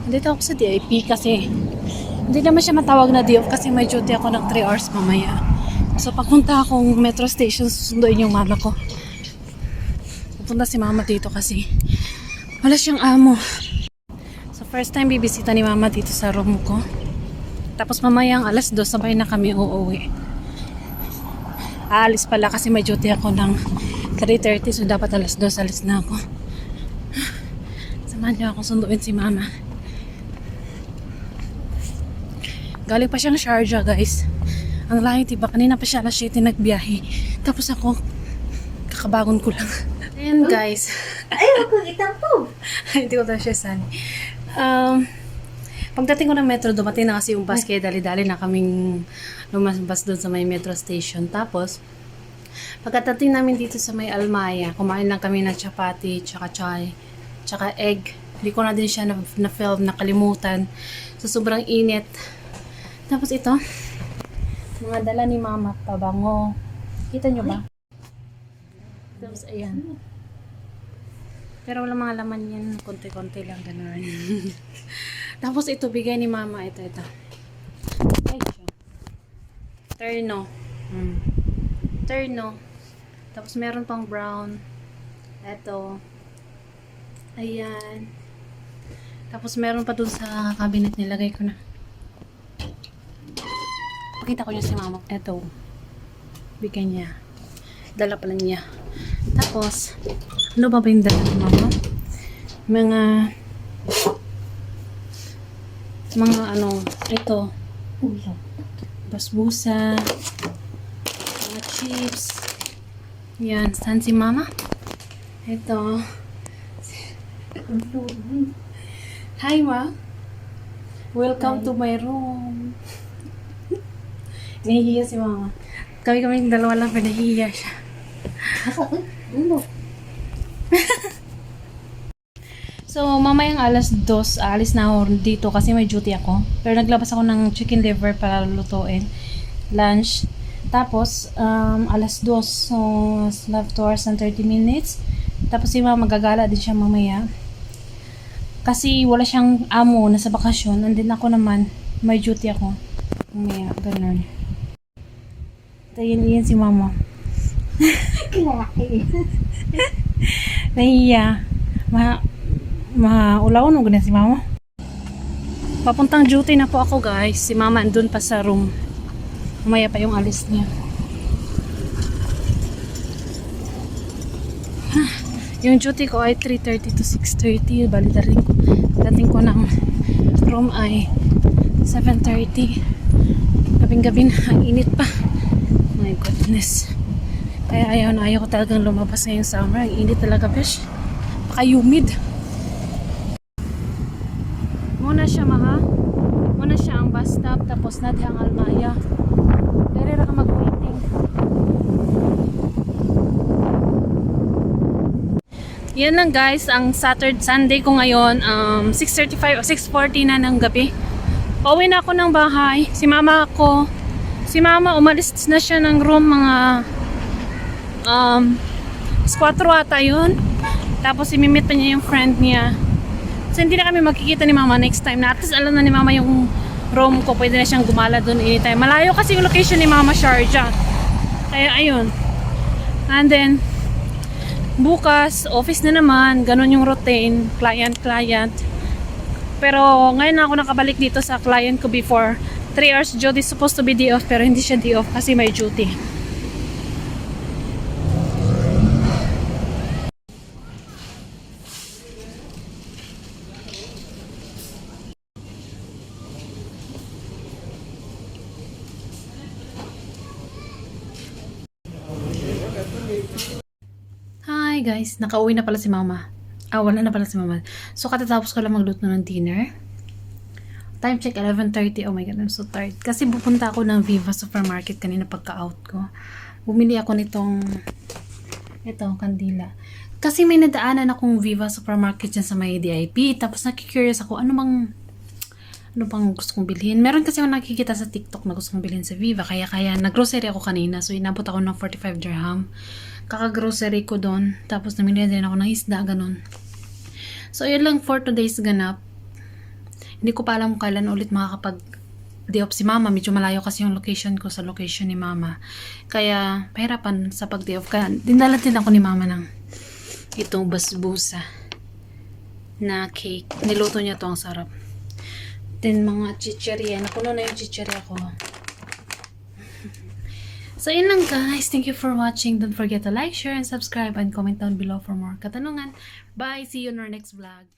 Dito ako sa DIP kasi hindi naman siya matawag na day off kasi may duty ako ng 3 hours mamaya. So papunta akong metro station, susunduin yung mama ko. Pupunta si mama dito kasi wala siyang amo. So first time bibisita ni mama dito sa room ko. Tapos mamayang alas 2 sabay na kami uuwi. Aalis pala kasi may duty ako ng 3:30, so dapat alas 2 alis na ako. Samahan niyo ako sunduin si mama. Galing pa siyang Sharjah, guys. Ang layo, diba? Kanina pa siya alas 7 nagbiyahe. Tapos ako, kakabagon ko lang. Ayan, guys. Ay, wag kong itampo. Hindi ko na siya sani. Pagdating ko ng metro, dumating na kasi yung bus, kaya dali-dali na kaming lumabas doon sa may metro station. Tapos, pagkatating namin dito sa may Almaya, kumain lang kami ng chapati, tsaka chai, tsaka egg. Hindi ko na din siya na-film, nakalimutan. So, sobrang init. Tapos ito, mga dala ni mama, pabango. Kita nyo ba? Tapos, ayan. Pero wala mga laman yan. Konti-konti lang, gano'n. Tapos ito, bigay ni mama. Ito. Ay, siya. Terno. Terno. Tapos meron pang brown. Ito. Ayan. Tapos meron pa dun sa cabinet. Nilagay ko na. Pakita ko niya si mama. Ito. Bigay niya. Dala pala niya. Tapos, ano ba yung dala ni mama? Mga ano, ito. Basbusa. Mga chips. Yan. Saan si mama? Ito. Hi, ma. Welcome to my room. Nahihiya si mama. Kami dalawa lang, pero nahihiya siya. So, mamayang alas 2, alis na ako dito kasi may duty ako. Pero naglabas ako ng chicken liver para lutuin. Lunch. Tapos, alas 2. So, left 2 hours and 30 minutes. Tapos, si mama magagala din siya mamaya. Kasi wala siyang amo, nasa bakasyon. Nandun ako naman, may duty ako. Mamaya, ganun. Ito, yun si mama. Nahiya. Maulaw no ganyan si mama. Papuntang duty na po ako, guys. Si mama andun pa sa room. Mamaya pa yung alis niya. Yung duty ko ay 3:30 to 6:30. Bali dating ko ng room ay 7:30. Gabing-gabi na. Ang init pa. My goodness. Kaya ayaw ko talagang lumabas ngayong summer. Ang init talaga, besh. Paka-humid. Muna siya, maha. Muna siya ang bus stop. Tapos na ang Almaya. Dere ra ka mag-waiting. Yan lang, guys. Ang Sunday ko ngayon. 6:35 o 6:40 na ng gabi. Pauwi na ako ng bahay. Si mama umalis na siya ng room mga 4 ata yun. Tapos imimit pa niya yung friend niya. So hindi na kami magkikita ni mama next time na. At least alam na ni mama yung room ko. Pwede na siyang gumala doon anytime. Malayo kasi yung location ni mama, Sharjah. Kaya ayun. And then bukas, office na naman. Ganon yung routine. Client. Pero ngayon na ako nakabalik dito sa client ko before. 3 hours duty, supposed to be day off. Pero hindi siya day off kasi may duty. Hi guys, nakauwi na pala si mama. Wala na pala si mama. So katatapos ko lang magluto ng dinner. Time check 11:30. Oh my god, I'm so tired. Kasi pupunta ako ng Viva Supermarket kanina pagka-out ko. Bumili ako nitong kandila. Kasi may nadaanan akong Viva Supermarket dyan sa may DIP. Tapos nakikurious ako, ano bang gusto kong bilhin. Meron kasi ako nakikita sa TikTok na gusto kong bilhin sa Viva. Kaya nag-grocery ako kanina. So inabot ako ng 45 dirham. Kaka-grocery ko doon. Tapos namili din ako ng isda, ganun. So yun lang for today's ganap. Hindi ko pa alam kung kailan ulit makakapag day off si mama. Medyo malayo kasi yung location ko sa location ni mama. Kaya, pahirapan sa pag day off. Kaya, dinala din ako ni mama ng itong basbusa na cake. Niluto niya to, ang sarap. Then, mga chicherya. Napuno na yung chicherya ko. So, yun lang guys. Thank you for watching. Don't forget to like, share, and subscribe, and comment down below for more katanungan. Bye! See you in our next vlog.